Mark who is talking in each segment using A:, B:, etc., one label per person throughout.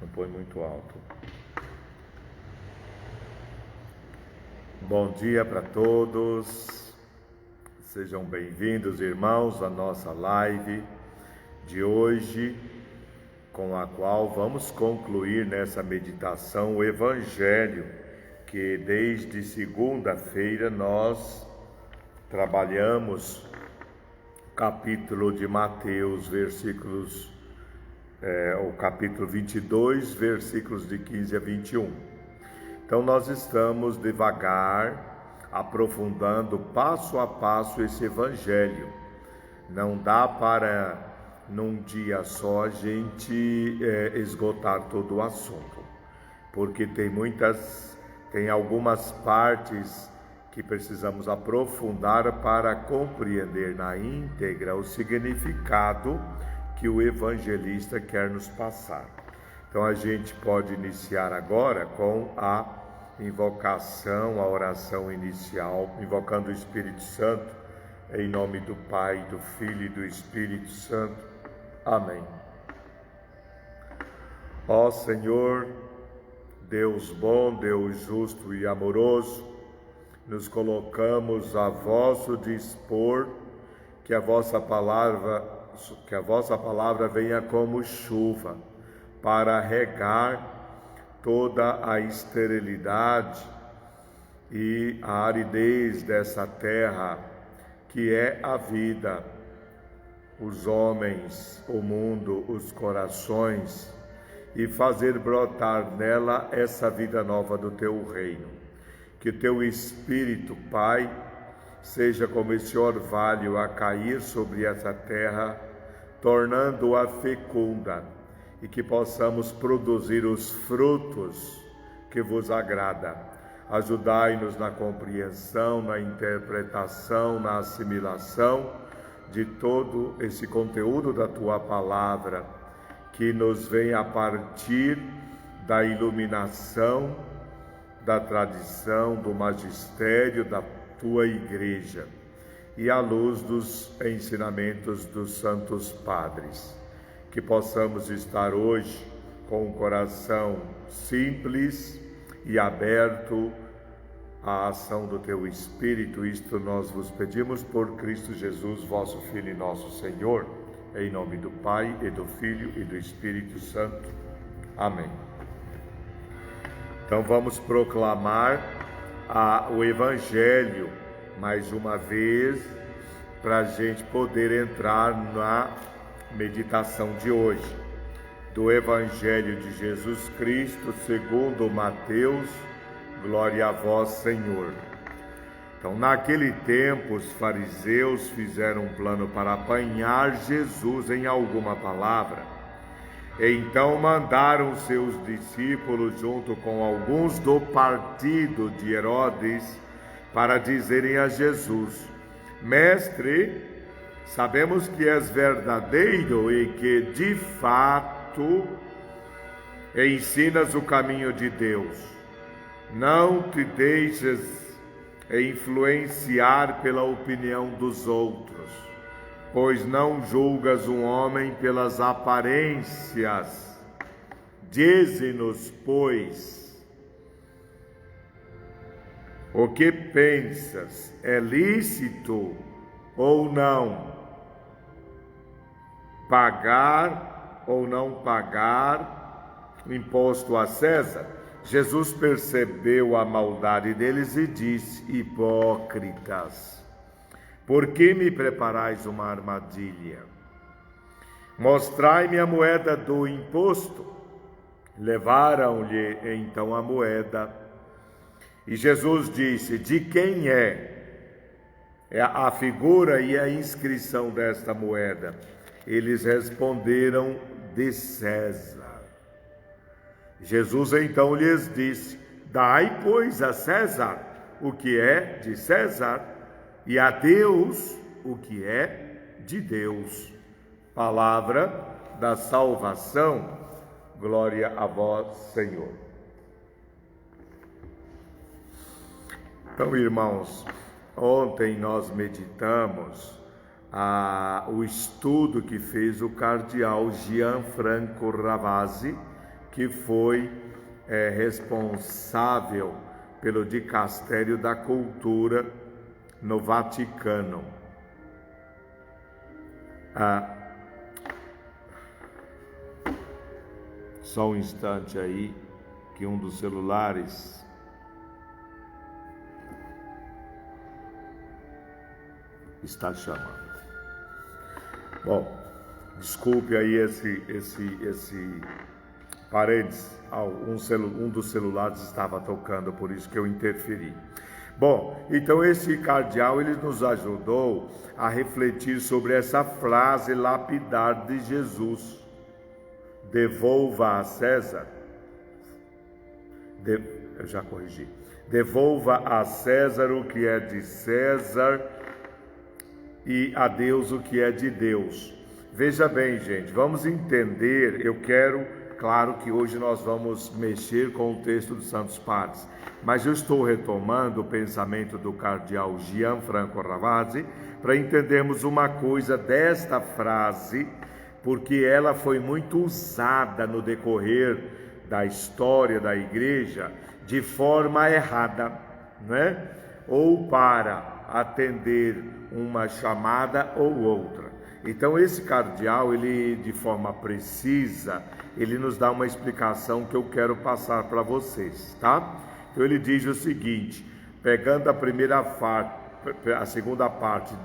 A: Não põe muito alto. Bom dia para todos. Sejam bem-vindos, irmãos, à nossa live de hoje, com a qual vamos concluir nessa meditação o Evangelho, que desde segunda-feira nós trabalhamos o capítulo de Mateus, o capítulo 22, versículos de 15 a 21. Então nós estamos devagar, aprofundando passo a passo esse Evangelho. Não dá para, num dia só, a gente esgotar todo o assunto, porque tem algumas partes que precisamos aprofundar para compreender na íntegra o significado que o evangelista quer nos passar. Então a gente pode iniciar agora com a invocação, a oração inicial, invocando o Espírito Santo, em nome do Pai, do Filho e do Espírito Santo. Amém. Ó Senhor, Deus bom, Deus justo e amoroso, nos colocamos a vosso dispor, que a vossa palavra venha como chuva, para regar toda a esterilidade e a aridez dessa terra, que é a vida, os homens, o mundo, os corações, e fazer brotar nela essa vida nova do teu reino. Que teu Espírito, Pai, seja como esse orvalho a cair sobre essa terra, tornando-a fecunda, e que possamos produzir os frutos que vos agrada. Ajudai-nos na compreensão, na interpretação, na assimilação de todo esse conteúdo da tua palavra, que nos vem a partir da iluminação, da tradição, do magistério da tua igreja e à luz dos ensinamentos dos santos padres. Que possamos estar hoje com o coração simples e aberto à ação do teu Espírito. Isto nós vos pedimos por Cristo Jesus, vosso Filho e nosso Senhor, em nome do Pai e do Filho e do Espírito Santo. Amém. Então vamos proclamar o Evangelho mais uma vez, para a gente poder entrar na meditação de hoje, do Evangelho de Jesus Cristo segundo Mateus. Glória a vós, Senhor. Então, naquele tempo, os fariseus fizeram um plano para apanhar Jesus em alguma palavra. Então mandaram seus discípulos junto com alguns do partido de Herodes para dizerem a Jesus: Mestre, sabemos que és verdadeiro e que de fato ensinas o caminho de Deus. Não te deixes influenciar pela opinião dos outros, pois não julgas um homem pelas aparências. Dize-nos, pois, o que pensas? É lícito ou não pagar ou não pagar imposto a César? Jesus percebeu a maldade deles e disse: hipócritas, por que me preparais uma armadilha? Mostrai-me a moeda do imposto. Levaram-lhe então a moeda. E Jesus disse: de quem é a figura e a inscrição desta moeda? Eles responderam: de César. Jesus então lhes disse: dai, pois, a César o que é de César, e a Deus o que é de Deus. Palavra da salvação. Glória a vós, Senhor. Então, irmãos, ontem nós meditamos o estudo que fez o cardeal Gianfranco Ravasi que foi responsável pelo Dicastério da Cultura no Vaticano. Só um instante aí, que um dos celulares está chamando. Bom, desculpe aí esse parênteses, um dos celulares estava tocando, por isso que eu interferi. Bom, então esse cardeal, ele nos ajudou a refletir sobre essa frase lapidar de Jesus: devolva a César, eu já corrigi, devolva a César o que é de César e a Deus o que é de Deus. Veja bem, gente, vamos entender, claro que hoje nós vamos mexer com o texto dos Santos Padres, mas eu estou retomando o pensamento do cardeal Gianfranco Ravasi para entendermos uma coisa desta frase, porque ela foi muito usada no decorrer da história da igreja de forma errada, né? Ou para atender uma chamada ou outra. Então esse cardeal, ele de forma precisa, ele nos dá uma explicação que eu quero passar para vocês, tá? Então ele diz o seguinte, pegando a segunda parte,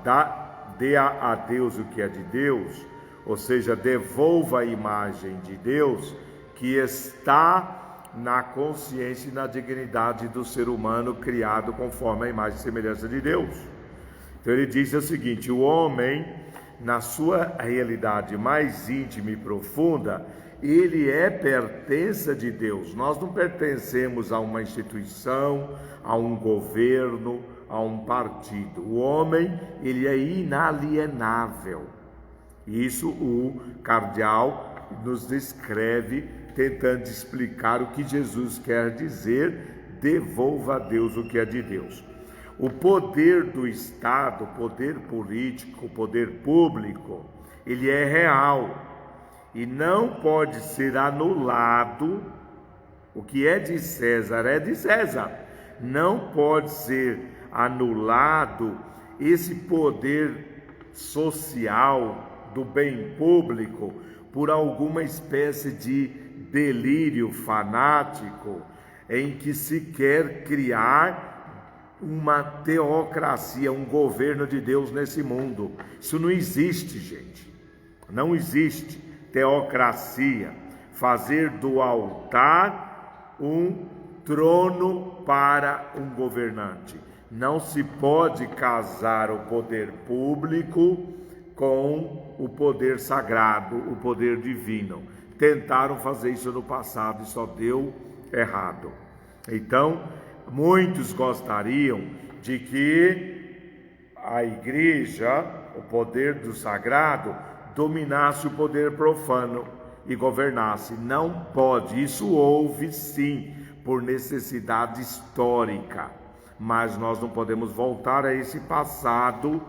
A: dê a Deus o que é de Deus, ou seja, devolva a imagem de Deus que está na consciência e na dignidade do ser humano criado conforme a imagem e semelhança de Deus. Então ele diz o seguinte, o homem, na sua realidade mais íntima e profunda, ele é pertença de Deus. Nós não pertencemos a uma instituição, a um governo, a um partido. O homem, ele é inalienável. Isso o cardeal nos descreve, tentando explicar o que Jesus quer dizer, devolva a Deus o que é de Deus. O poder do Estado, o poder político, o poder público, ele é real e não pode ser anulado. O que é de César é de César. Não pode ser anulado esse poder social do bem público por alguma espécie de delírio fanático em que se quer criar uma teocracia, um governo de Deus nesse mundo. Isso não existe, gente. Não existe teocracia. Fazer do altar um trono para um governante. Não se pode casar o poder público com o poder sagrado, o poder divino. Tentaram fazer isso no passado e só deu errado. Então, muitos gostariam de que a igreja, o poder do sagrado, dominasse o poder profano e governasse. Não pode. Isso houve sim, por necessidade histórica, mas nós não podemos voltar a esse passado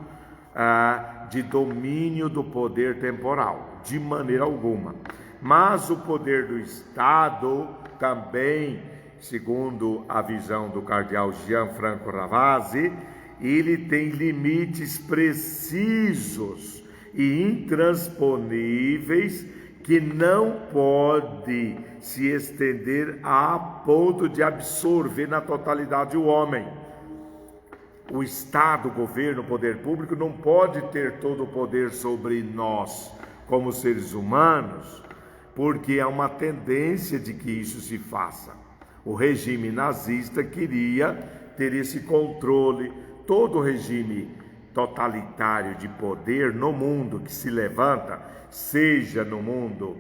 A: de domínio do poder temporal, de maneira alguma. Mas o poder do Estado também, segundo a visão do cardeal Gianfranco Ravasi, ele tem limites precisos e intransponíveis que não pode se estender a ponto de absorver na totalidade o homem. O Estado, o governo, o poder público não pode ter todo o poder sobre nós como seres humanos, porque há uma tendência de que isso se faça. O regime nazista queria ter esse controle. Todo regime totalitário de poder no mundo que se levanta, seja no mundo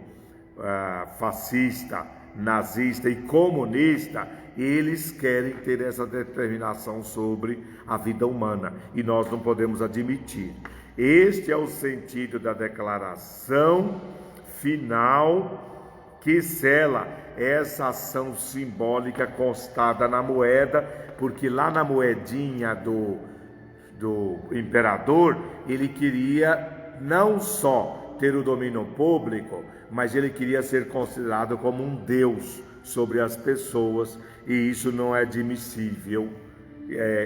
A: fascista, nazista e comunista, eles querem ter essa determinação sobre a vida humana e nós não podemos admitir. Este é o sentido da declaração final que sela essa ação simbólica constada na moeda, porque lá na moedinha do imperador, ele queria não só ter o domínio público, mas ele queria ser considerado como um Deus sobre as pessoas, e isso não é admissível,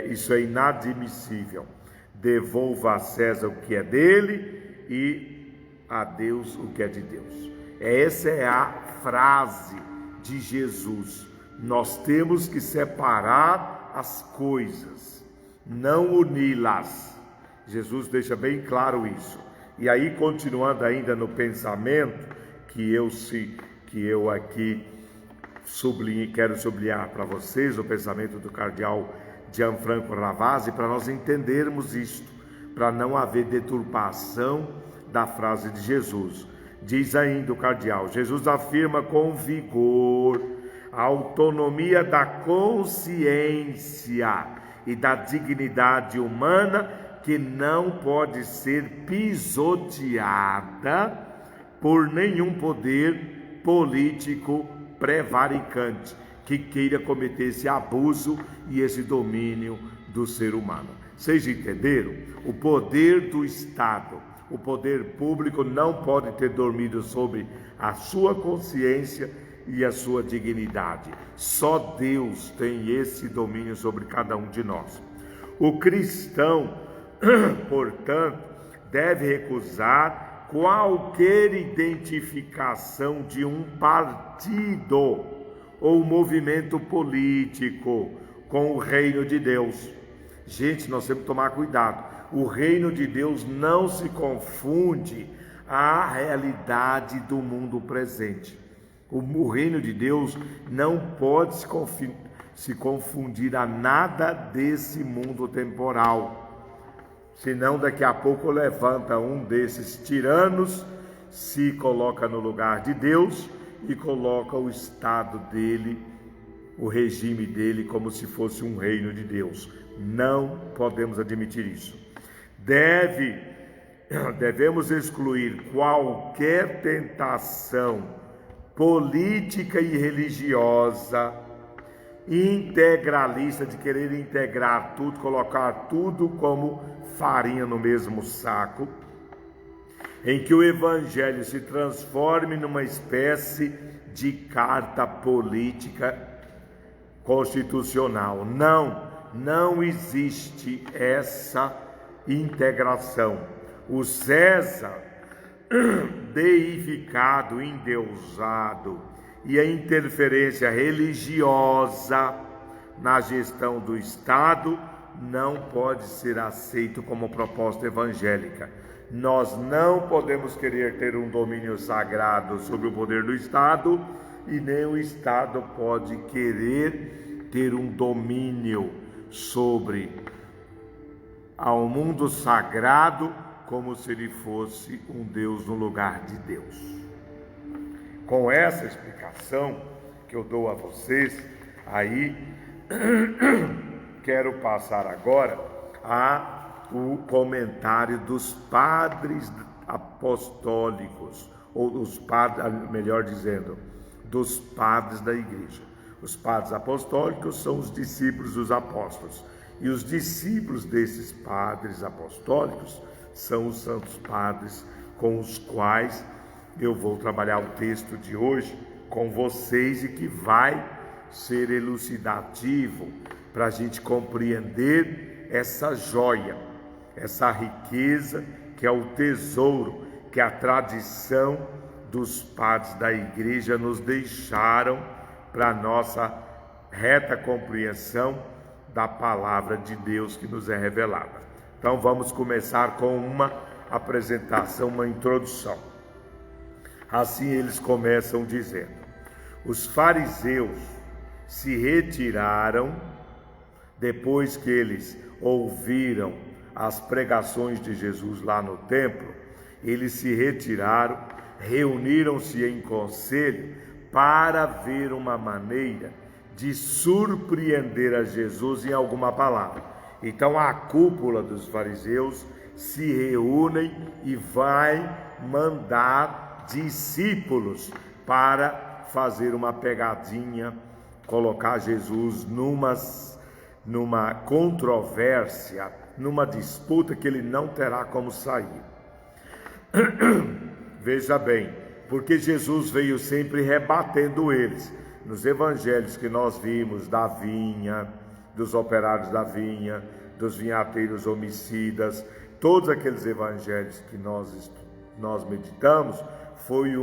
A: isso é inadmissível. Devolva a César o que é dele e a Deus o que é de Deus. Essa é a frase de Jesus. Nós temos que separar as coisas, não uni-las. Jesus deixa bem claro isso. E aí, continuando ainda no pensamento que eu aqui quero sublinhar para vocês, o pensamento do cardeal Gianfranco Ravasi, para nós entendermos isto, para não haver deturpação da frase de Jesus. Diz ainda o cardeal: Jesus afirma com vigor a autonomia da consciência e da dignidade humana, que não pode ser pisoteada por nenhum poder político prevaricante que queira cometer esse abuso e esse domínio do ser humano. Vocês entenderam? O poder do Estado, o poder público não pode ter dormido sobre a sua consciência e a sua dignidade. Só Deus tem esse domínio sobre cada um de nós. O cristão, portanto, deve recusar qualquer identificação de um partido ou movimento político com o reino de Deus. Gente, nós temos que tomar cuidado. O reino de Deus não se confunde à realidade do mundo presente. O reino de Deus não pode se confundir a nada desse mundo temporal. Senão daqui a pouco levanta um desses tiranos, se coloca no lugar de Deus e coloca o estado dele, o regime dele, como se fosse um reino de Deus. Não podemos admitir isso. Devemos excluir qualquer tentação política e religiosa, integralista, de querer integrar tudo, colocar tudo como farinha no mesmo saco, em que o evangelho se transforme numa espécie de carta política constitucional. Não existe essa integração. O César, deificado, endeusado, e a interferência religiosa na gestão do Estado não pode ser aceito como proposta evangélica. Nós não podemos querer ter um domínio sagrado sobre o poder do Estado, e nem o Estado pode querer ter um domínio sobre ao mundo sagrado, como se ele fosse um Deus no lugar de Deus. Com essa explicação que eu dou a vocês, aí quero passar agora o comentário dos padres apostólicos, ou os padres, melhor dizendo, dos padres da igreja. Os padres apostólicos são os discípulos dos apóstolos, e os discípulos desses padres apostólicos são os santos padres com os quais eu vou trabalhar o texto de hoje com vocês, e que vai ser elucidativo para a gente compreender essa joia, essa riqueza que é o tesouro que a tradição dos padres da igreja nos deixaram para a nossa reta compreensão da palavra de Deus que nos é revelada. Então vamos começar com uma apresentação, uma introdução. Assim eles começam dizendo: os fariseus se retiraram depois que eles ouviram as pregações de Jesus lá no templo. Eles se retiraram, reuniram-se em conselho para ver uma maneira de surpreender a Jesus em alguma palavra. Então a cúpula dos fariseus se reúnem e vai mandar discípulos para fazer uma pegadinha, colocar Jesus numa controvérsia, numa disputa que ele não terá como sair. veja bem, porque Jesus veio sempre rebatendo eles. Nos evangelhos que nós vimos da vinha, dos operários da vinha, dos vinhateiros homicidas, todos aqueles evangelhos que nós meditamos, foi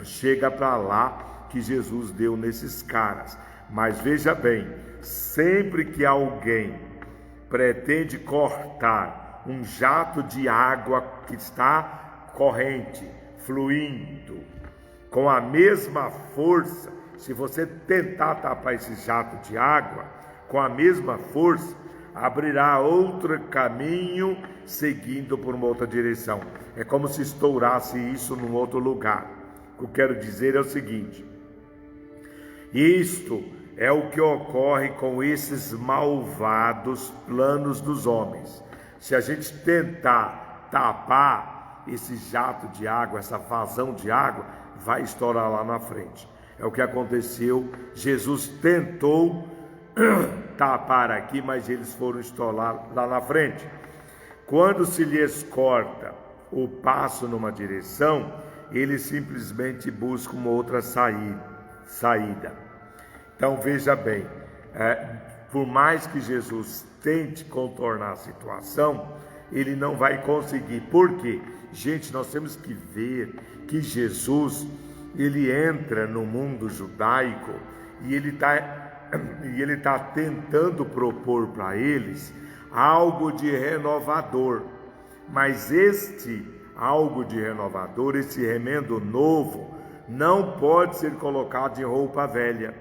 A: chega para lá que Jesus deu nesses caras. Mas veja bem, sempre que alguém pretende cortar um jato de água que está corrente, fluindo, com a mesma força, se você tentar tapar esse jato de água, com a mesma força, abrirá outro caminho seguindo por uma outra direção. É como se estourasse isso num outro lugar. O que eu quero dizer é o seguinte: isto é o que ocorre com esses malvados planos dos homens. Se a gente tentar tapar esse jato de água, essa vazão de água, vai estourar lá na frente. É o que aconteceu. Jesus tentou tapar aqui, mas eles foram estourar lá na frente. Quando se lhes corta o passo numa direção, eles simplesmente buscam uma outra saída. Então veja bem, por mais que Jesus tente contornar a situação, ele não vai conseguir. Por quê? Gente, nós temos que ver que Jesus, ele entra no mundo judaico e ele está tentando propor para eles algo de renovador. Mas este algo de renovador, esse remendo novo, não pode ser colocado em roupa velha.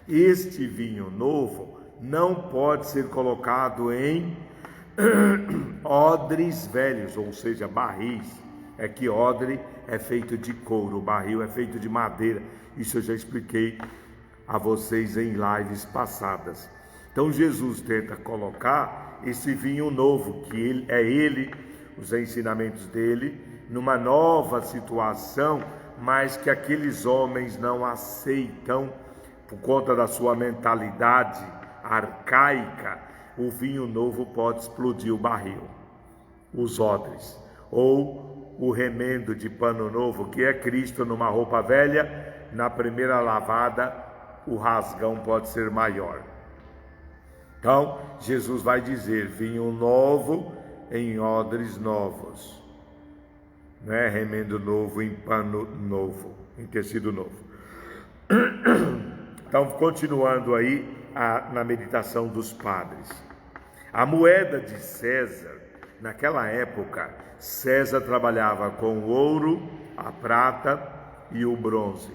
A: Este vinho novo não pode ser colocado em odres velhos, ou seja, barris. É que odre é feito de couro, o barril é feito de madeira. Isso eu já expliquei a vocês em lives passadas. Então Jesus tenta colocar esse vinho novo, que os ensinamentos dele, numa nova situação, mas que aqueles homens não aceitam por conta da sua mentalidade arcaica. O vinho novo pode explodir o barril, os odres, ou o remendo de pano novo, que é Cristo numa roupa velha, na primeira lavada o rasgão pode ser maior. Então Jesus vai dizer: vinho novo em odres novos, não é remendo novo em pano novo, em tecido novo. Então, continuando aí na meditação dos padres, a moeda de César, naquela época, César trabalhava com o ouro, a prata e o bronze.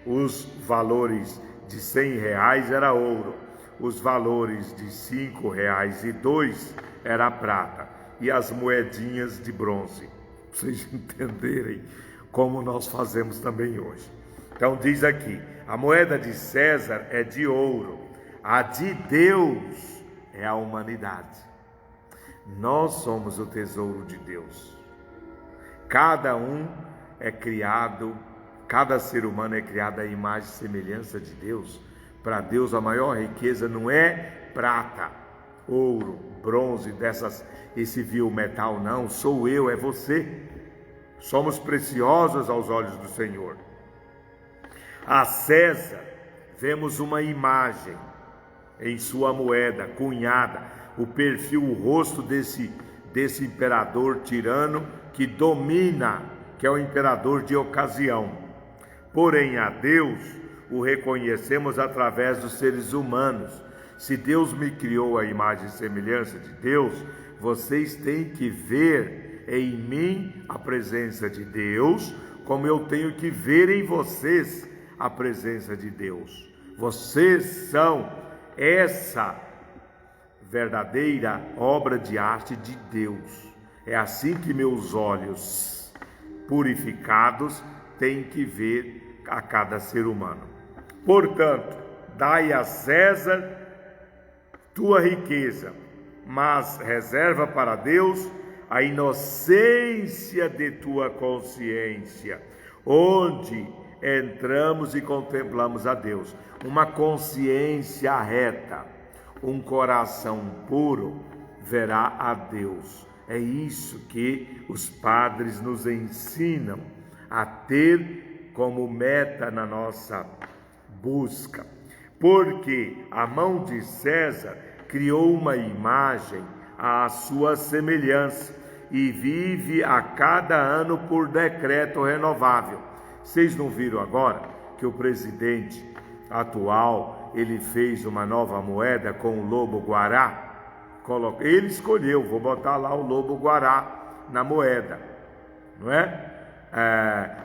A: Os valores de R$100 era ouro, os valores de R$5 e 2 era prata, e as moedinhas de bronze. Para vocês entenderem como nós fazemos também hoje. Então diz aqui: a moeda de César é de ouro, a de Deus é a humanidade. Nós somos o tesouro de Deus. Cada ser humano é criado à imagem e semelhança de Deus. Para Deus a maior riqueza não é prata, ouro, bronze, esse vil metal, não. Sou eu, é você. Somos preciosos aos olhos do Senhor. A César vemos uma imagem em sua moeda cunhada, o perfil, o rosto desse imperador tirano que domina, que é o imperador de ocasião. Porém, a Deus o reconhecemos através dos seres humanos. Se Deus me criou à imagem e semelhança de Deus, vocês têm que ver em mim a presença de Deus, como eu tenho que ver em vocês a presença de Deus. Vocês são essa verdadeira obra de arte de Deus. É assim que meus olhos purificados têm que ver a cada ser humano. Portanto, dai a César tua riqueza, mas reserva para Deus a inocência de tua consciência, onde entramos e contemplamos a Deus. Uma consciência reta, um coração puro verá a Deus. É isso que os padres nos ensinam a ter como meta na nossa busca. Porque a mão de César criou uma imagem à sua semelhança e vive a cada ano por decreto renovável. Vocês não viram agora que o presidente atual, ele fez uma nova moeda com o lobo-guará? Ele escolheu, vou botar lá o lobo-guará na moeda, não é?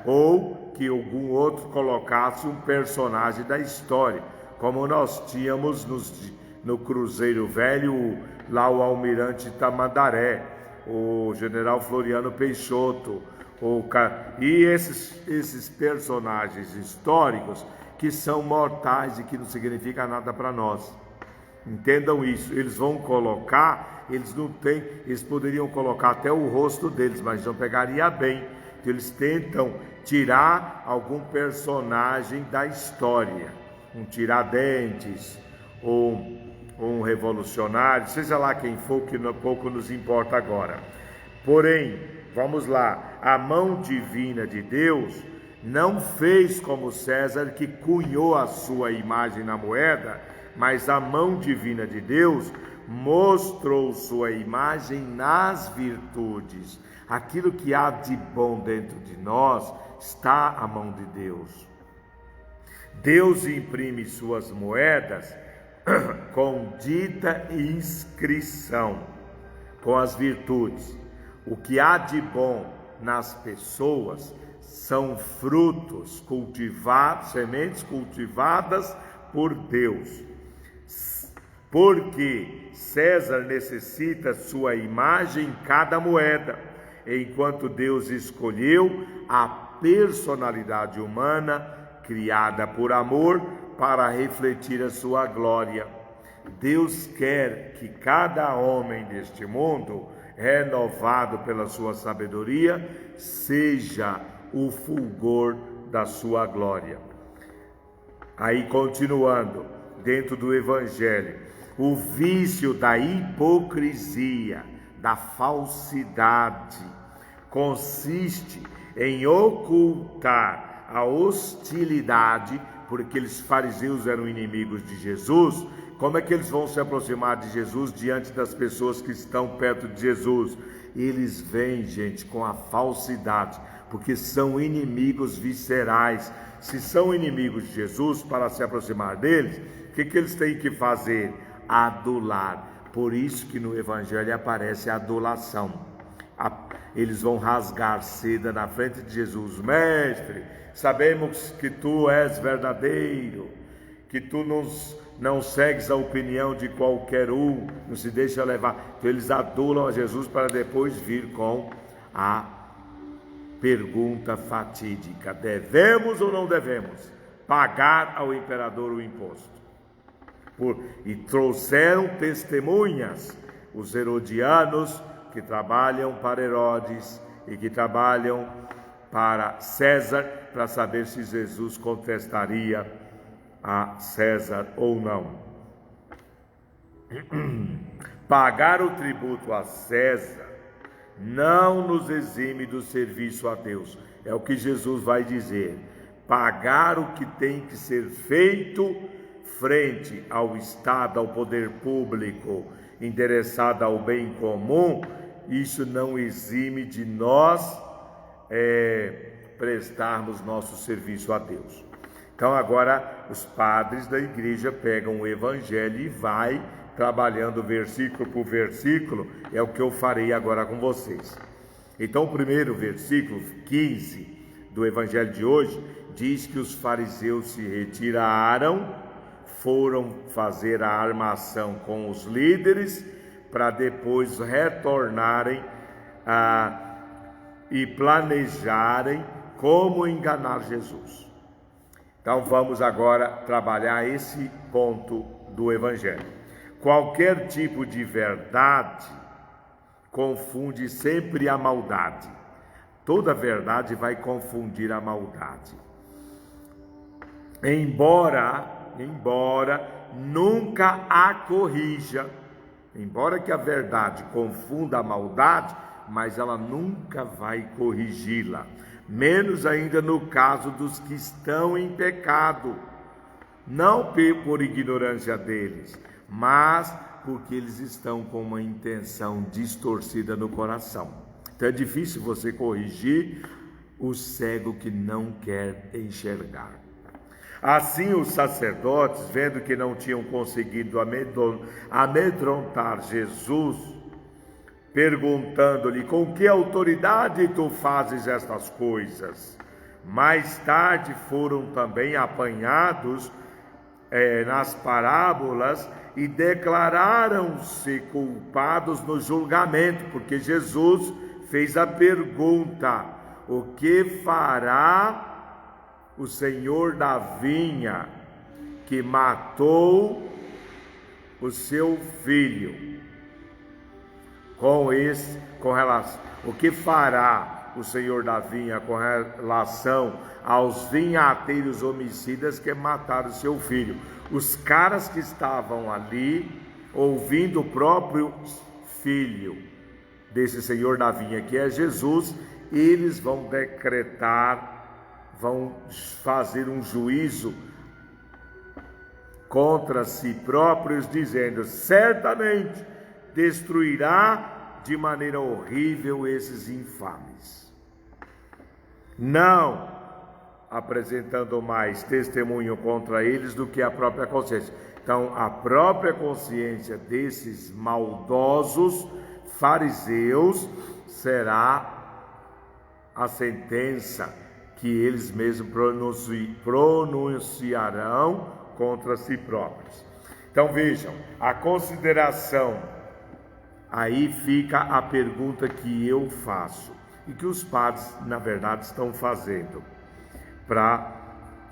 A: Ou que algum outro colocasse um personagem da história, como nós tínhamos no Cruzeiro Velho, lá o Almirante Tamandaré, o General Floriano Peixoto, e esses personagens históricos que são mortais e que não significam nada para nós. Entendam isso. Eles vão colocar, eles poderiam colocar até o rosto deles, mas não pegaria bem. Então, eles tentam tirar algum personagem da história, um Tiradentes, ou um revolucionário, seja lá quem for, que pouco nos importa agora. Porém, vamos lá, a mão divina de Deus não fez como César, que cunhou a sua imagem na moeda, mas a mão divina de Deus mostrou sua imagem nas virtudes. Aquilo que há de bom dentro de nós está à mão de Deus. Deus imprime suas moedas com dita inscrição, com as virtudes. O que há de bom nas pessoas são frutos cultivados, sementes cultivadas por Deus. Porque César necessita sua imagem em cada moeda, enquanto Deus escolheu a personalidade humana criada por amor para refletir a sua glória. Deus quer que cada homem deste mundo, renovado pela sua sabedoria, seja o fulgor da sua glória. Aí, continuando, dentro do Evangelho, o vício da hipocrisia, da falsidade, consiste em ocultar a hostilidade, porque aqueles fariseus eram inimigos de Jesus. Como é que eles vão se aproximar de Jesus diante das pessoas que estão perto de Jesus? Eles vêm, gente, com a falsidade, porque são inimigos viscerais. Se são inimigos de Jesus, para se aproximar deles, o que eles têm que fazer? Adular. Por isso que no Evangelho aparece a adulação. Eles vão rasgar seda na frente de Jesus. Mestre, sabemos que tu és verdadeiro, que tu não segues a opinião de qualquer um, não se deixa levar. Então eles adulam a Jesus para depois vir com a pergunta fatídica: devemos ou não devemos pagar ao imperador o imposto? E trouxeram testemunhas, os herodianos, que trabalham para Herodes e que trabalham para César, para saber se Jesus contestaria a César ou não. Pagar o tributo a César não nos exime do serviço a Deus. É o que Jesus vai dizer. Pagar o que tem que ser feito frente ao Estado, ao poder público, interessado ao bem comum, isso não exime de nós prestarmos nosso serviço a Deus. Então agora os padres da igreja pegam o Evangelho e vai trabalhando versículo por versículo, é o que eu farei agora com vocês. Então o primeiro versículo, 15 do Evangelho de hoje, diz que os fariseus se retiraram, foram fazer a armação com os líderes, para depois retornarem e planejarem como enganar Jesus. Então vamos agora trabalhar esse ponto do Evangelho. Qualquer tipo de verdade confunde sempre a maldade. Toda verdade vai confundir a maldade. Embora nunca a corrija, embora que a verdade confunda a maldade, mas ela nunca vai corrigi-la, menos ainda no caso dos que estão em pecado, não por ignorância deles, mas porque eles estão com uma intenção distorcida no coração. Então é difícil você corrigir o cego que não quer enxergar. Assim os sacerdotes, vendo que não tinham conseguido amedrontar Jesus, perguntando-lhe: com que autoridade tu fazes estas coisas? Mais tarde foram também apanhados nas parábolas e declararam-se culpados no julgamento, porque Jesus fez a pergunta: o que fará o senhor da vinha que matou o seu filho? O que fará o senhor da vinha com relação aos vinhateiros homicidas que mataram o seu filho? Os caras que estavam ali, ouvindo o próprio filho desse senhor da vinha, que é Jesus, eles vão decretar, vão fazer um juízo contra si próprios, dizendo: certamente destruirá de maneira horrível esses infames, não apresentando mais testemunho contra eles do que a própria consciência. Então, a própria consciência desses maldosos fariseus será a sentença que eles mesmos pronunciarão contra si próprios. Então vejam, a consideração, aí fica a pergunta que eu faço e que os padres, na verdade, estão fazendo para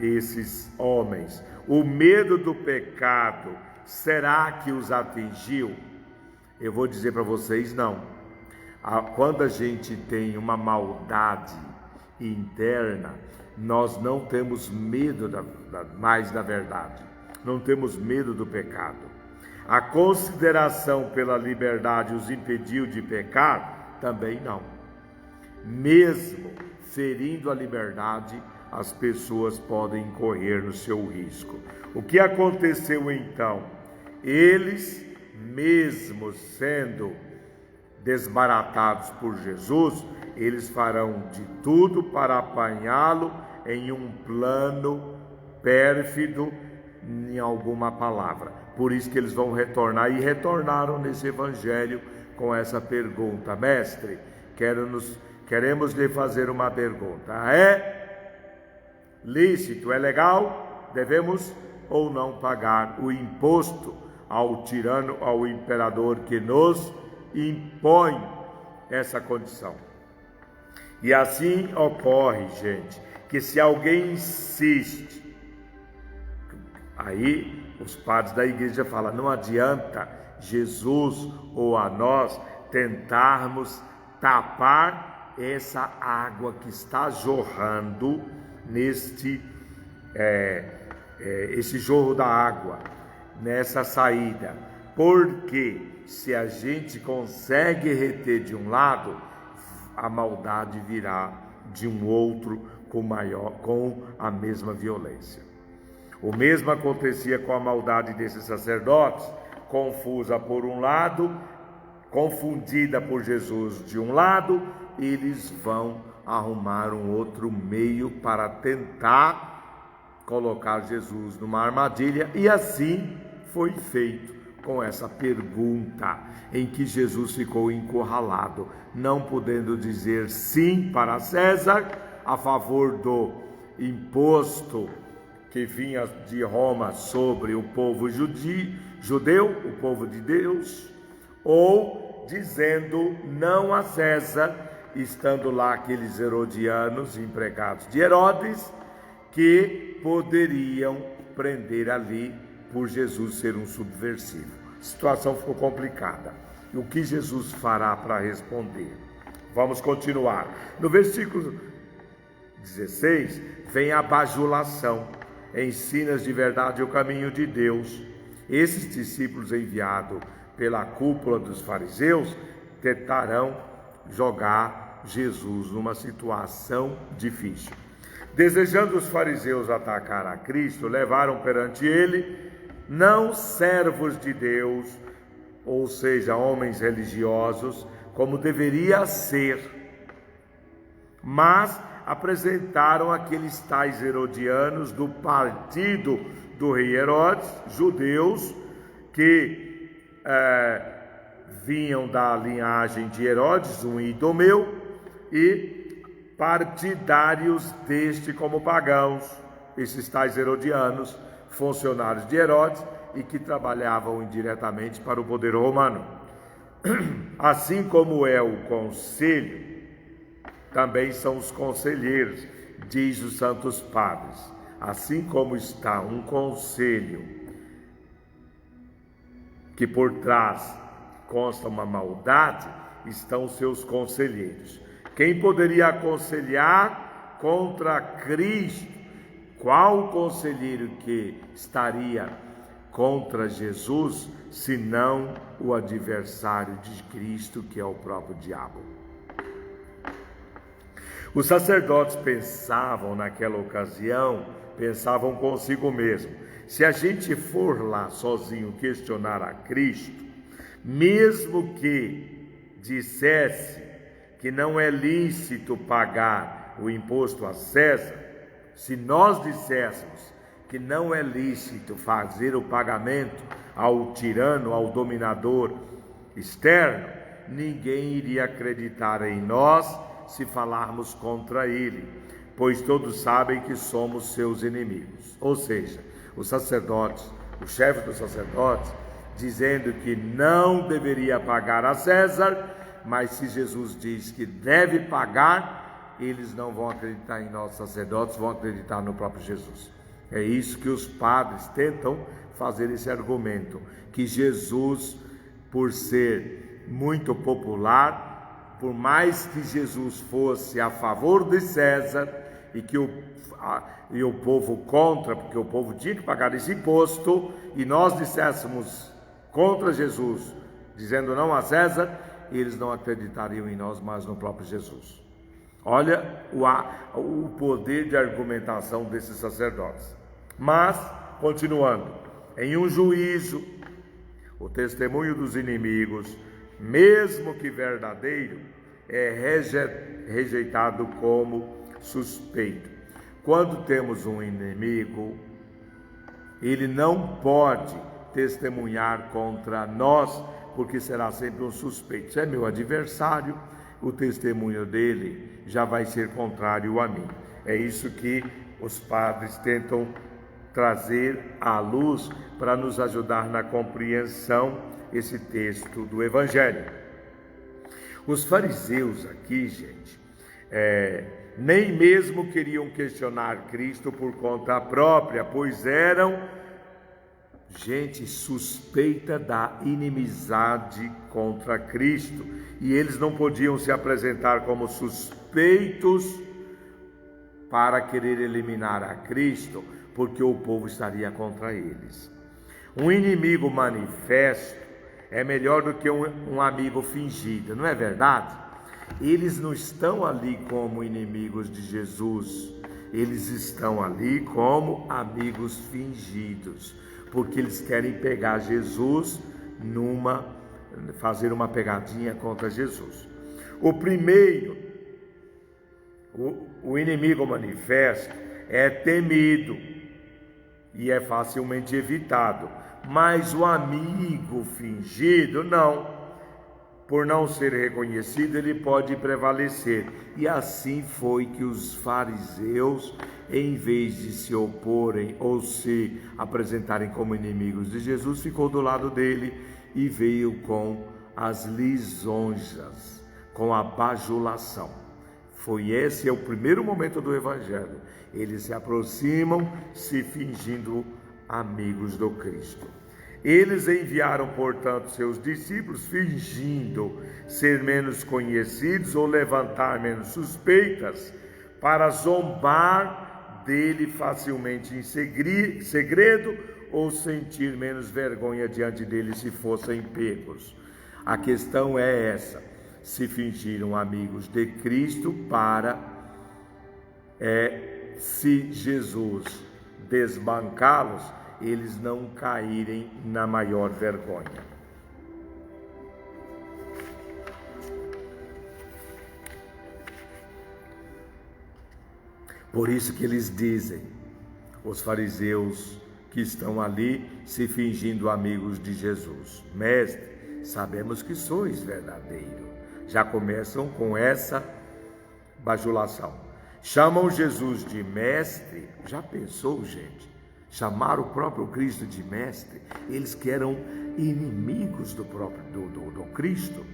A: esses homens. O medo do pecado, será que os atingiu? Eu vou dizer para vocês, não. Quando a gente tem uma maldade interna, nós não temos medo mais da verdade, não temos medo do pecado. A consideração pela liberdade os impediu de pecar? Também não. Mesmo ferindo a liberdade, as pessoas podem correr no seu risco. O que aconteceu então? Eles, mesmo sendo desbaratados por Jesus, eles farão de tudo para apanhá-lo em um plano pérfido, em alguma palavra. Por isso que eles vão retornar, e retornaram nesse evangelho com essa pergunta: mestre, queremos lhe fazer uma pergunta. É lícito, é legal? Devemos ou não pagar o imposto ao tirano, ao imperador que nos impõe essa condição? E assim ocorre, gente, que se alguém insiste, aí os padres da igreja falam: não adianta Jesus ou a nós tentarmos tapar essa água que está jorrando esse jorro da água, nessa saída, porque se a gente consegue reter de um lado, a maldade virá de um outro com a mesma violência. O mesmo acontecia com a maldade desses sacerdotes, confusa por um lado, confundida por Jesus de um lado, eles vão arrumar um outro meio para tentar colocar Jesus numa armadilha, e assim foi feito com essa pergunta, em que Jesus ficou encurralado, não podendo dizer sim para César a favor do imposto que vinha de Roma sobre o povo judeu, o povo de Deus, ou dizendo não a César, estando lá aqueles herodianos, empregados de Herodes, que poderiam prender ali por Jesus ser um subversivo. A situação ficou complicada. E o que Jesus fará para responder? Vamos continuar. No versículo 16, vem a bajulação. Ensinas de verdade o caminho de Deus. Esses discípulos enviados pela cúpula dos fariseus, tentarão jogar Jesus numa situação difícil. Desejando os fariseus atacar a Cristo, levaram perante ele não servos de Deus, ou seja, homens religiosos, como deveria ser, mas apresentaram aqueles tais herodianos do partido do rei Herodes, judeus que vinham da linhagem de Herodes, um idumeu, e partidários deste como pagãos, esses tais herodianos, funcionários de Herodes e que trabalhavam indiretamente para o poder romano. Assim como é o conselho, também são os conselheiros, diz os santos padres. Assim como está um conselho que por trás consta uma maldade, estão os seus conselheiros. Quem poderia aconselhar contra Cristo? Qual conselheiro que estaria contra Jesus, senão o adversário de Cristo, que é o próprio diabo? Os sacerdotes pensavam naquela ocasião, pensavam consigo mesmo: se a gente for lá sozinho questionar a Cristo, mesmo que dissesse que não é lícito pagar o imposto a César, se nós disséssemos que não é lícito fazer o pagamento ao tirano, ao dominador externo, ninguém iria acreditar em nós se falarmos contra ele, pois todos sabem que somos seus inimigos. Ou seja, os sacerdotes, o chefe dos sacerdotes, dizendo que não deveria pagar a César, mas se Jesus diz que deve pagar, eles não vão acreditar em nós sacerdotes, vão acreditar no próprio Jesus. É isso que os padres tentam fazer, esse argumento, que Jesus, por ser muito popular, por mais que Jesus fosse a favor de César e que o povo contra, porque o povo tinha que pagar esse imposto, e nós disséssemos contra Jesus, dizendo não a César, eles não acreditariam em nós, mas no próprio Jesus. Olha o poder de argumentação desses sacerdotes. Mas, continuando, em um juízo, o testemunho dos inimigos, mesmo que verdadeiro, é rejeitado como suspeito. Quando temos um inimigo, ele não pode testemunhar contra nós, porque será sempre um suspeito. Se é meu adversário, o testemunho dele já vai ser contrário a mim. É isso que os padres tentam trazer à luz para nos ajudar na compreensão esse texto do Evangelho. Os fariseus aqui, gente, nem mesmo queriam questionar Cristo por conta própria, pois eram gente suspeita da inimizade contra Cristo, e eles não podiam se apresentar como suspeitos para querer eliminar a Cristo, porque o povo estaria contra eles. Um inimigo manifesto é melhor do que um amigo fingido, não é verdade? Eles não estão ali como inimigos de Jesus, eles estão ali como amigos fingidos, porque eles querem pegar Jesus fazer uma pegadinha contra Jesus. O primeiro, o inimigo manifesto é temido e é facilmente evitado, mas o amigo fingido não. Por não ser reconhecido, ele pode prevalecer. E assim foi que os fariseus, em vez de se oporem ou se apresentarem como inimigos de Jesus, ficou do lado dele e veio com as lisonjas, com a bajulação. Esse é o primeiro momento do Evangelho. Eles se aproximam, se fingindo amigos do Cristo. Eles enviaram, portanto, seus discípulos, fingindo ser menos conhecidos ou levantar menos suspeitas, para zombar dele facilmente em segredo, ou sentir menos vergonha diante dele se fossem pegos. A questão é essa: se fingiram amigos de Cristo para, se Jesus desbancá-los, eles não caírem na maior vergonha. Por isso que eles dizem, os fariseus que estão ali se fingindo amigos de Jesus: Mestre, sabemos que sois verdadeiro. Já começam com essa bajulação. Chamam Jesus de mestre. Já pensou, gente? Chamar o próprio Cristo de mestre? Eles que eram inimigos do próprio do Cristo.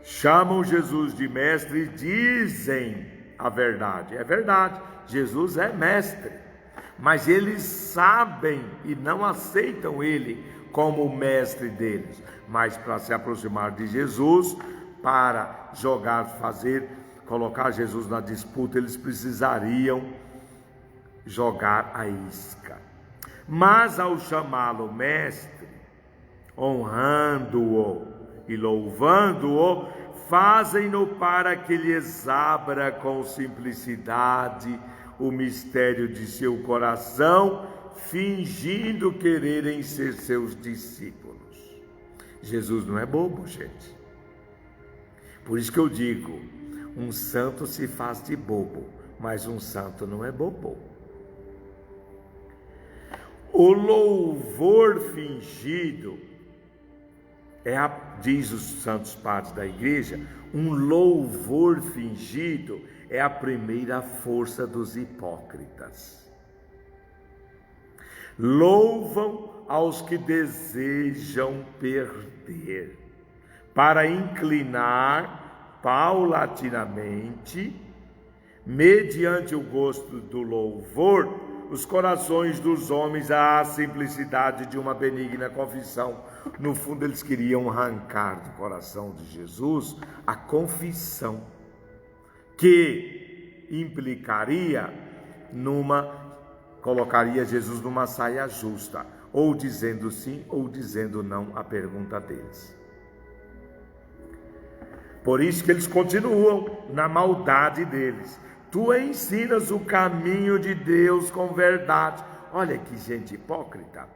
A: Chamam Jesus de mestre e dizem a verdade. É verdade, Jesus é mestre, mas eles sabem e não aceitam ele como o mestre deles. Mas para se aproximar de Jesus, para colocar Jesus na disputa, eles precisariam jogar a isca. Mas ao chamá-lo mestre, honrando-o e louvando-o, fazem-no para que lhes abra com simplicidade o mistério de seu coração, fingindo quererem ser seus discípulos. Jesus não é bobo, gente. Por isso que eu digo, um santo se faz de bobo, mas um santo não é bobo. O louvor fingido diz os santos padres da igreja, um louvor fingido é a primeira força dos hipócritas. Louvam aos que desejam perder, para inclinar paulatinamente, mediante o gosto do louvor, os corações dos homens à simplicidade de uma benigna confissão. No fundo, eles queriam arrancar do coração de Jesus a confissão, que colocaria Jesus numa saia justa, ou dizendo sim ou dizendo não à pergunta deles. Por isso que eles continuam na maldade deles. Tu ensinas o caminho de Deus com verdade. Olha que gente hipócrita,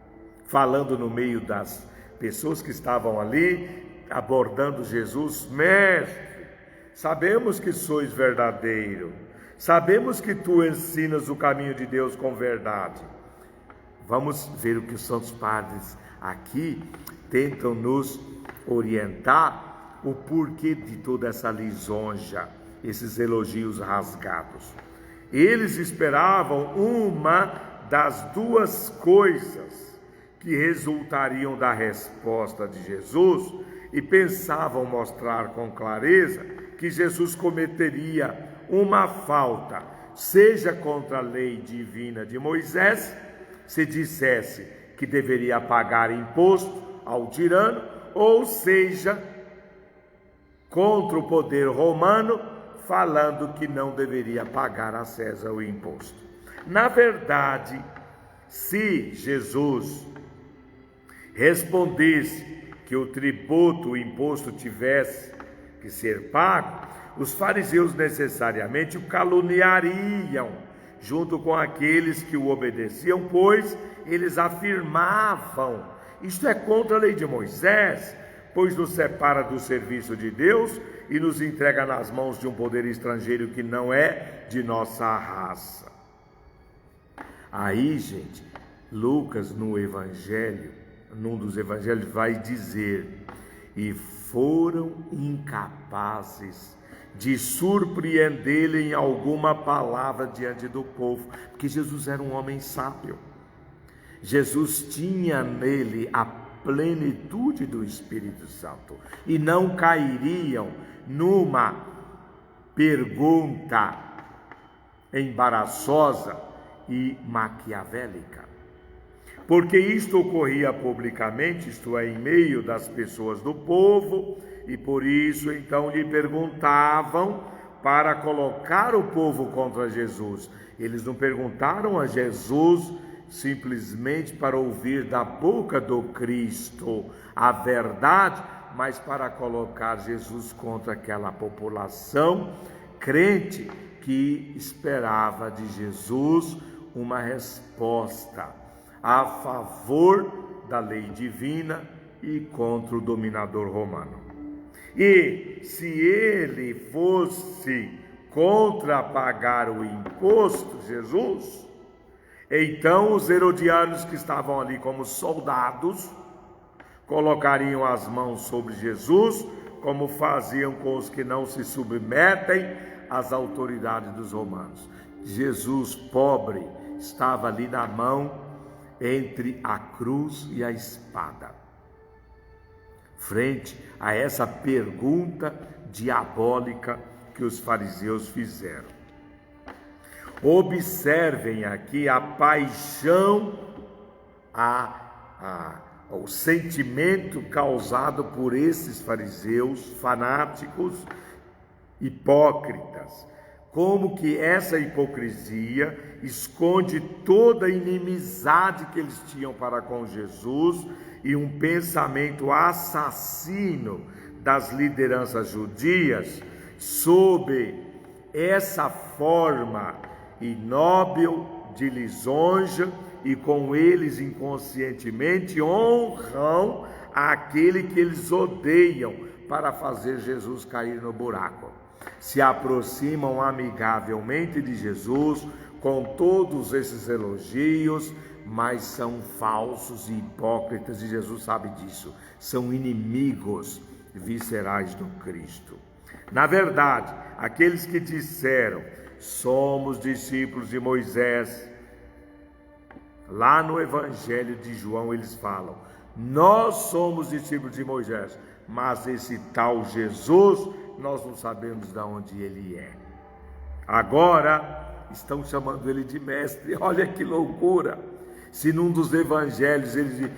A: falando no meio das pessoas que estavam ali, abordando Jesus: Mestre, sabemos que sois verdadeiro, sabemos que tu ensinas o caminho de Deus com verdade. Vamos ver o que os santos padres aqui tentam nos orientar, o porquê de toda essa lisonja, esses elogios rasgados. Eles esperavam uma das duas coisas que resultariam da resposta de Jesus e pensavam mostrar com clareza que Jesus cometeria uma falta, seja contra a lei divina de Moisés, se dissesse que deveria pagar imposto ao tirano, ou seja, contra o poder romano, falando que não deveria pagar a César o imposto. Na verdade, se Jesus respondesse que o tributo, o imposto tivesse que ser pago, os fariseus necessariamente o caluniariam, junto com aqueles que o obedeciam, pois eles afirmavam: isto é contra a lei de Moisés, pois nos separa do serviço de Deus e nos entrega nas mãos de um poder estrangeiro que não é de nossa raça. Aí, gente, Lucas no evangelho, num dos evangelhos, vai dizer: e foram incapazes de surpreendê-lo em alguma palavra diante do povo, porque Jesus era um homem sábio. Jesus tinha nele a plenitude do Espírito Santo e não cairiam numa pergunta embaraçosa e maquiavélica, porque isto ocorria publicamente, isto é, em meio das pessoas do povo, e por isso então lhe perguntavam para colocar o povo contra Jesus. Eles não perguntaram a Jesus simplesmente para ouvir da boca do Cristo a verdade, mas para colocar Jesus contra aquela população crente que esperava de Jesus uma resposta a favor da lei divina e contra o dominador romano. E se ele fosse contra pagar o imposto, Jesus, então os herodianos que estavam ali como soldados colocariam as mãos sobre Jesus, como faziam com os que não se submetem às autoridades dos romanos. Jesus, pobre, estava ali na mão entre a cruz e a espada, frente a essa pergunta diabólica que os fariseus fizeram. Observem aqui a paixão, o sentimento causado por esses fariseus fanáticos, hipócritas. Como que essa hipocrisia esconde toda a inimizade que eles tinham para com Jesus e um pensamento assassino das lideranças judias sob essa forma inóbil de lisonja, e com eles inconscientemente honram aquele que eles odeiam para fazer Jesus cair no buraco. Se aproximam amigavelmente de Jesus com todos esses elogios, mas são falsos e hipócritas, e Jesus sabe disso. São inimigos viscerais do Cristo. Na verdade, aqueles que disseram: somos discípulos de Moisés, lá no Evangelho de João eles falam: nós somos discípulos de Moisés, mas esse tal Jesus, nós não sabemos de onde ele é. Agora estão chamando ele de mestre. Olha que loucura! Se num dos evangelhos eles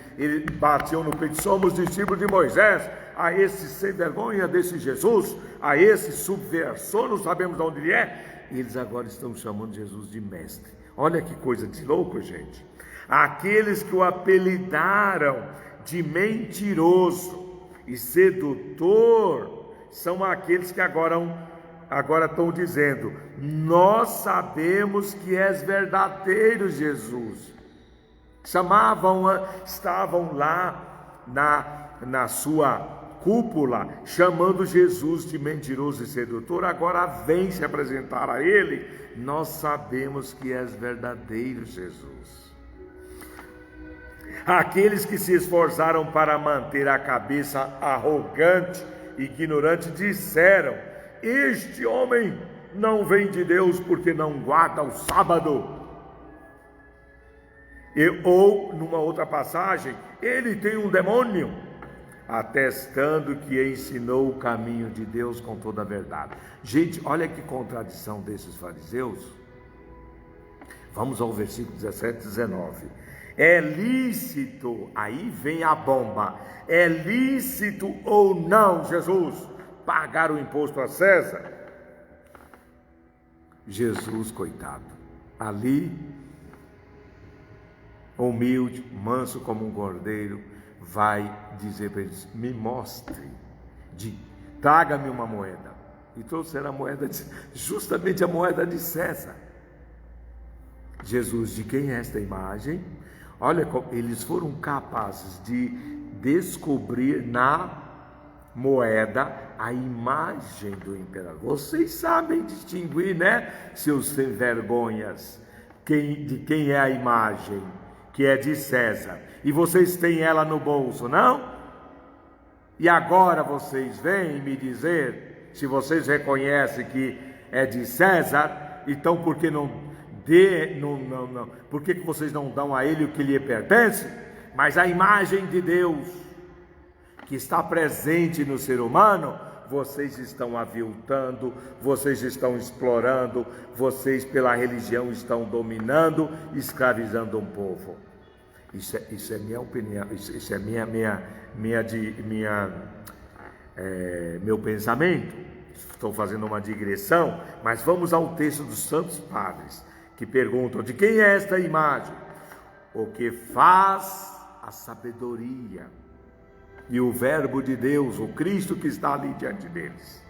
A: batiam no peito: somos discípulos de Moisés, a esse sem vergonha desse Jesus, a esse subversor, não sabemos de onde ele é. Eles agora estão chamando Jesus de mestre. Olha que coisa de louco, gente. Aqueles que o apelidaram de mentiroso e sedutor são aqueles que agora estão dizendo: nós sabemos que és verdadeiro, Jesus. Estavam lá na sua cúpula chamando Jesus de mentiroso e sedutor, agora vem se apresentar a ele: nós sabemos que és verdadeiro, Jesus. Aqueles que se esforçaram para manter a cabeça arrogante e ignorante disseram: este homem não vem de Deus porque não guarda o sábado. Ou, numa outra passagem, ele tem um demônio, atestando que ensinou o caminho de Deus com toda a verdade. Gente, olha que contradição desses fariseus. Vamos ao versículo 17 e 19. É lícito, aí vem a bomba, é lícito ou não, Jesus, pagar o imposto a César? Jesus, coitado, ali, humilde, manso como um cordeiro, vai dizer para eles: me mostre, traga-me uma moeda. E trouxeram a moeda, justamente a moeda de César. Jesus: de quem é esta imagem? Olha, eles foram capazes de descobrir na moeda a imagem do imperador. Vocês sabem distinguir, né, seus sem vergonhas, de quem é a imagem, que é de César. E vocês têm ela no bolso, não? E agora vocês vêm me dizer, se vocês reconhecem que é de César, então por que por que vocês não dão a ele o que lhe pertence? Mas a imagem de Deus que está presente no ser humano, vocês estão aviltando, vocês estão explorando, vocês pela religião estão dominando, escravizando um povo. Isso é minha opinião, isso é meu pensamento. estou fazendo uma digressão, mas vamos ao texto dos Santos Padres, que perguntam: de quem é esta imagem? O que faz a sabedoria e o Verbo de Deus, o Cristo que está ali diante deles.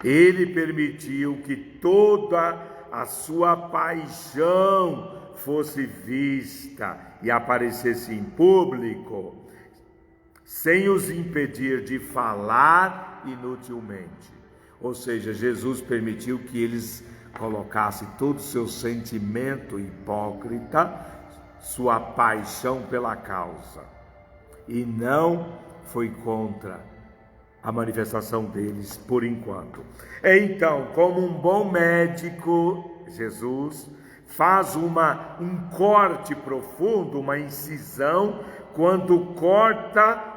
A: Ele permitiu que toda a sua paixão fosse vista e aparecesse em público, sem os impedir de falar inutilmente. Ou seja, Jesus permitiu que eles colocassem todo o seu sentimento hipócrita, sua paixão pela causa, e não foi contra a manifestação deles por enquanto. Então, como um bom médico, Jesus faz um corte profundo, uma incisão, quando corta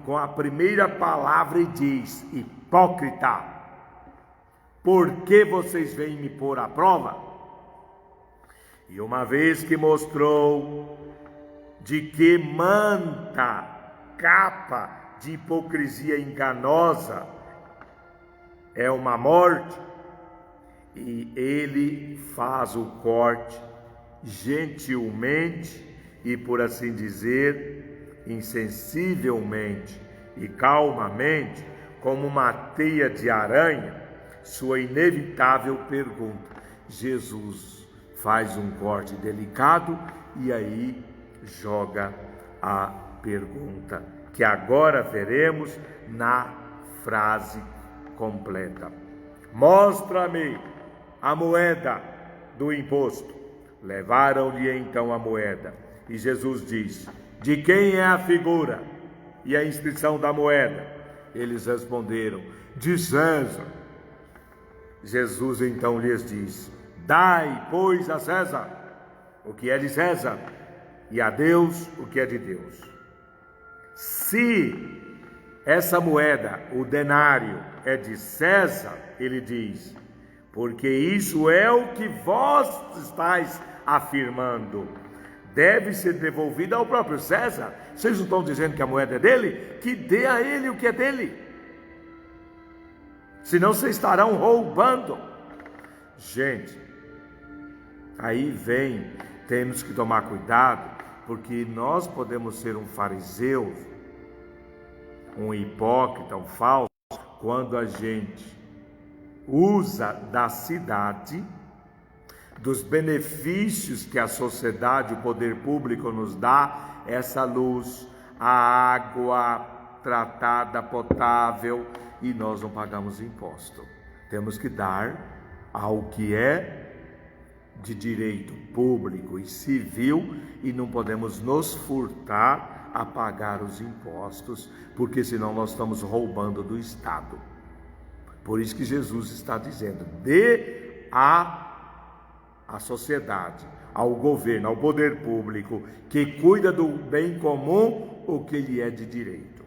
A: com a primeira palavra e diz: hipócrita, por que vocês vêm me pôr à prova? E uma vez que mostrou de que manta, capa de hipocrisia enganosa é uma morte, e ele faz o corte gentilmente e, por assim dizer, insensivelmente e calmamente, como uma teia de aranha, sua inevitável pergunta. Jesus faz um corte delicado e aí joga a pergunta, que agora veremos na frase completa. Mostra-me a moeda do imposto. Levaram-lhe então a moeda. E Jesus diz: de quem é a figura e a inscrição da moeda? Eles responderam: de César. Jesus então lhes diz: dai, pois, a César o que é de César, e a Deus o que é de Deus. Se essa moeda, o denário, é de César, ele diz, porque isso é o que vós estáis afirmando, deve ser devolvida ao próprio César. Vocês não estão dizendo que a moeda é dele? Que dê a ele o que é dele, senão vocês estarão roubando. Gente, aí temos que tomar cuidado, porque nós podemos ser um fariseu, um hipócrita, um falso, quando a gente usa da cidade, dos benefícios que a sociedade, o poder público nos dá, essa luz, a água tratada, potável, e nós não pagamos imposto. Temos que dar ao que é de direito público e civil, e não podemos nos furtar a pagar os impostos, porque senão nós estamos roubando do Estado. Por isso que Jesus está dizendo: dê à sociedade, ao governo, ao poder público que cuida do bem comum o que lhe é de direito.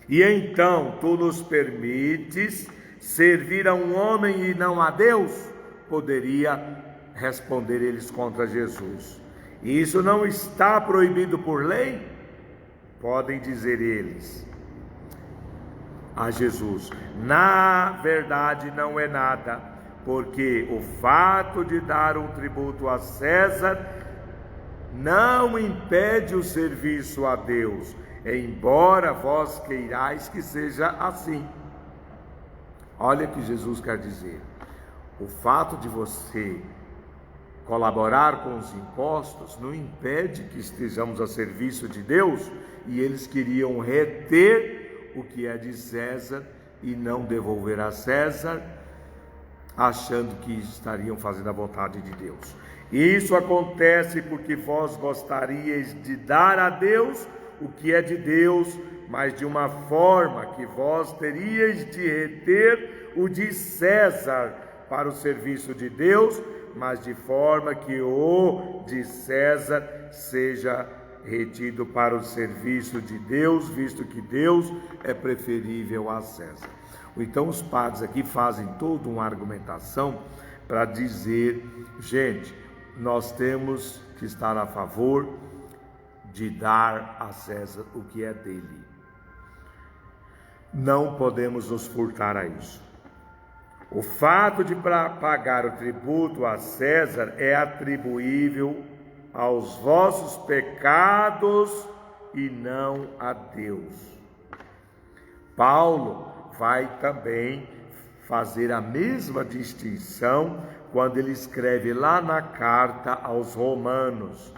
A: E então tu nos permites servir a um homem e não a Deus? Poderia responder eles contra Jesus. E isso não está proibido por lei? Podem dizer eles a Jesus: na verdade não é nada, porque o fato de dar um tributo a César não impede o serviço a Deus, embora vós queirais que seja assim. Olha o que Jesus quer dizer: o fato de você colaborar com os impostos não impede que estejamos a serviço de Deus, e eles queriam reter o que é de César e não devolver a César, achando que estariam fazendo a vontade de Deus. Isso acontece porque vós gostaríeis de dar a Deus o que é de Deus, mas de uma forma que vós teríeis de reter o de César para o serviço de Deus, mas de forma que o de César seja retido para o serviço de Deus, visto que Deus é preferível a César. Então os padres aqui fazem toda uma argumentação para dizer: gente, nós temos que estar a favor de dar a César o que é dele. não podemos nos furtar a isso. O fato de pagar o tributo a César é atribuível aos vossos pecados e não a Deus. Paulo vai também fazer a mesma distinção quando ele escreve lá na carta aos Romanos.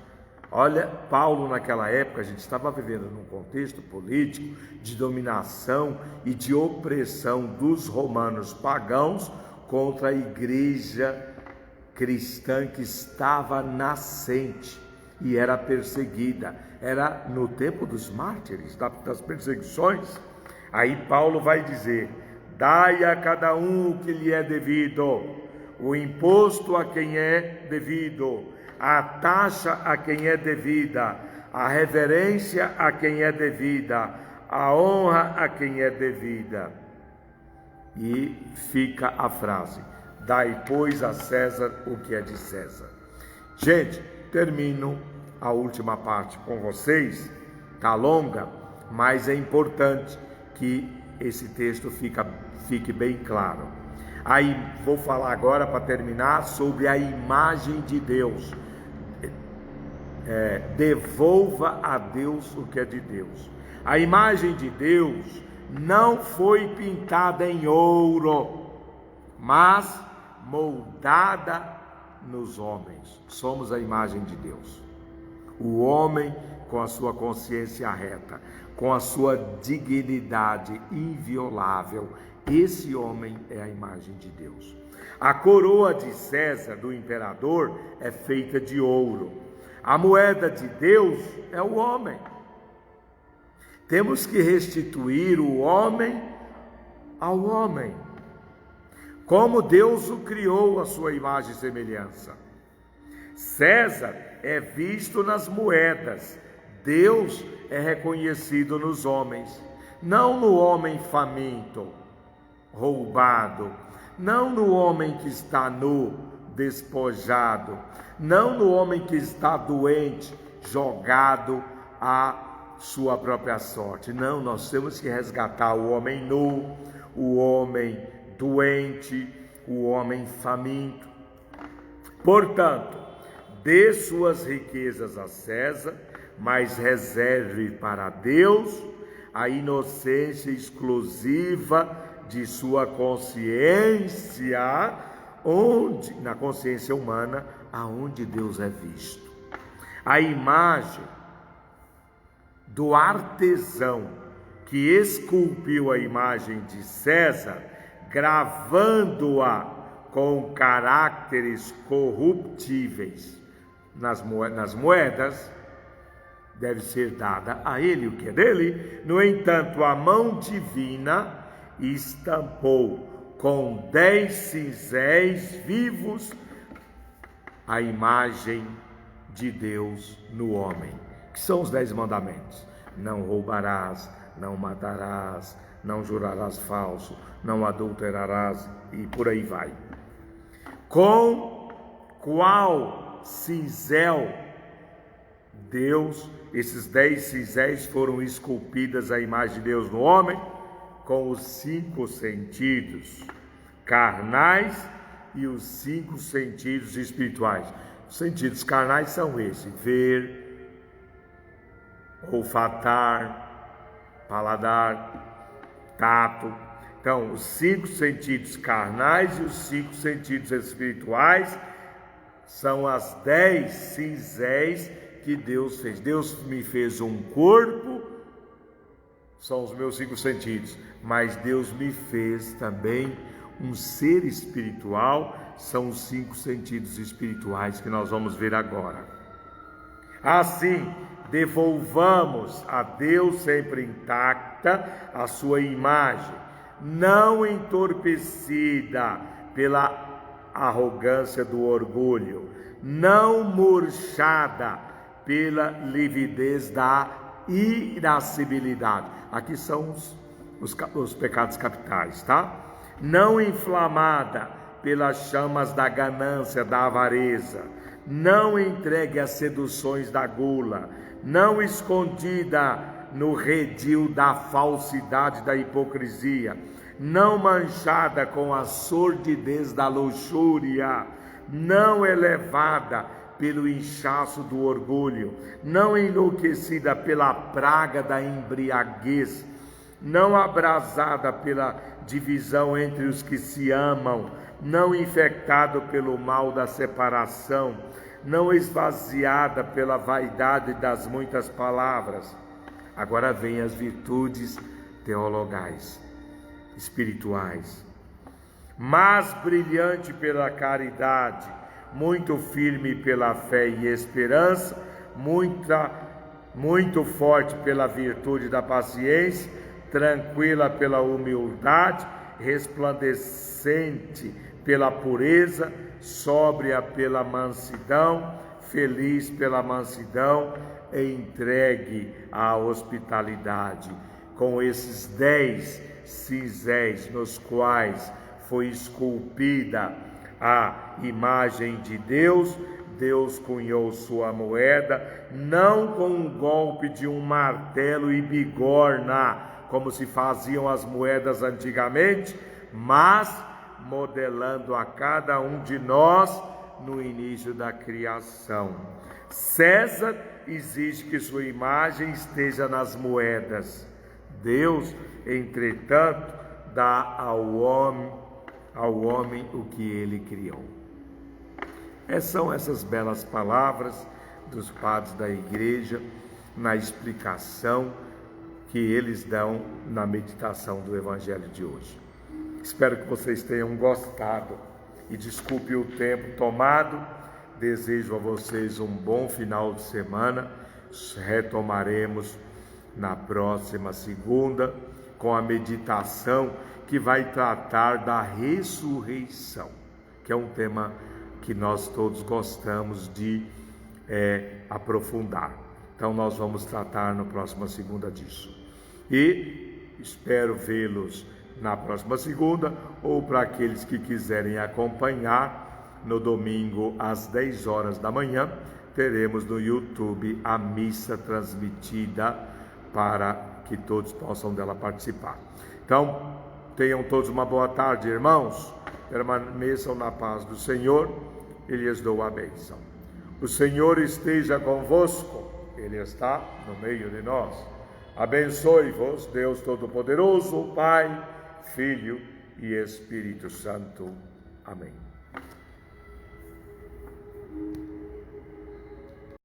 A: Olha, Paulo naquela época, a gente estava vivendo num contexto político de dominação e de opressão dos romanos pagãos contra a igreja cristã que estava nascente e era perseguida. Era no tempo dos mártires, das perseguições. Aí Paulo vai dizer: dai a cada um o que lhe é devido, o imposto a quem é devido, a taxa a quem é devida, a reverência a quem é devida, a honra a quem é devida. E fica a frase: dai, pois, a César o que é de César. Gente, termino a última parte com vocês. Tá longa, mas é importante que esse texto fique bem claro. Aí vou falar agora, para terminar, sobre a imagem de Deus. Devolva a Deus o que é de Deus. A imagem de Deus não foi pintada em ouro, mas moldada nos homens. Somos a imagem de Deus. O homem com a sua consciência reta, com a sua dignidade inviolável, esse homem é a imagem de Deus. A coroa de César, do imperador, é feita de ouro. A moeda de Deus é o homem. Temos que restituir o homem ao homem, como Deus o criou à sua imagem e semelhança. César é visto nas moedas, Deus é reconhecido nos homens, não no homem faminto, roubado, não no homem que está nu, despojado, não no homem que está doente, jogado à sua própria sorte. Não, nós temos que resgatar o homem nu, o homem doente, o homem faminto. Portanto, dê suas riquezas a César, mas reserve para Deus a inocência exclusiva de sua consciência, na consciência humana, aonde Deus é visto. A imagem do artesão que esculpiu a imagem de César, gravando-a com caracteres corruptíveis nas moedas, deve ser dada a ele o que é dele. No entanto, a mão divina estampou com 10 cinzéis vivos a imagem de Deus no homem, que são os 10 mandamentos: não roubarás, não matarás, não jurarás falso, não adulterarás, e por aí vai. Com qual cinzel Deus, esses 10 cinzéis foram esculpidas a imagem de Deus no homem? Com os 5 sentidos carnais e os 5 sentidos espirituais. Os sentidos carnais são esses: ver, olfatar, paladar, tato. Então, os 5 sentidos carnais e os 5 sentidos espirituais são as 10 cinzéis que Deus fez. Deus me fez um corpo, são os meus 5 sentidos, mas Deus me fez também um ser espiritual, são os 5 sentidos espirituais que nós vamos ver agora. Assim, devolvamos a Deus sempre intacta a sua imagem, não entorpecida pela arrogância do orgulho, não murchada pela lividez da irascibilidade. Aqui são os pecados capitais, tá? Não inflamada pelas chamas da ganância, da avareza, não entregue às seduções da gula, não escondida no redil da falsidade, da hipocrisia, não manchada com a sordidez da luxúria, não elevada pelo inchaço do orgulho, não enlouquecida pela praga da embriaguez, não abrasada pela divisão entre os que se amam, não infectado pelo mal da separação, não esvaziada pela vaidade das muitas palavras. Agora vem as virtudes teologais, espirituais, mas brilhante pela caridade, muito firme pela fé e esperança, muito forte pela virtude da paciência, tranquila pela humildade, resplandecente pela pureza, sóbria pela mansidão, feliz pela mansidão, entregue à hospitalidade. Com esses 10 cinzéis nos quais foi esculpida a imagem de Deus, Deus cunhou sua moeda, não com um golpe de um martelo e bigorna, como se faziam as moedas antigamente, mas modelando a cada um de nós no início da criação. César exige que sua imagem esteja nas moedas. Deus, entretanto, dá ao homem o que ele criou. São essas belas palavras dos padres da igreja na explicação que eles dão na meditação do Evangelho de hoje. Espero que vocês tenham gostado e desculpe o tempo tomado. Desejo a vocês um bom final de semana. Retomaremos na próxima segunda com a meditação que vai tratar da ressurreição, que é um tema que nós todos gostamos de aprofundar. Então nós vamos tratar na próxima segunda disso. E espero vê-los na próxima segunda, ou para aqueles que quiserem acompanhar, no domingo às 10 horas da manhã, teremos no YouTube a missa transmitida para que todos possam dela participar. Então, tenham todos uma boa tarde, irmãos. Permaneçam na paz do Senhor e lhes dou a bênção. O Senhor esteja convosco, Ele está no meio de nós. Abençoe-vos, Deus Todo-Poderoso, Pai, Filho e Espírito Santo. Amém.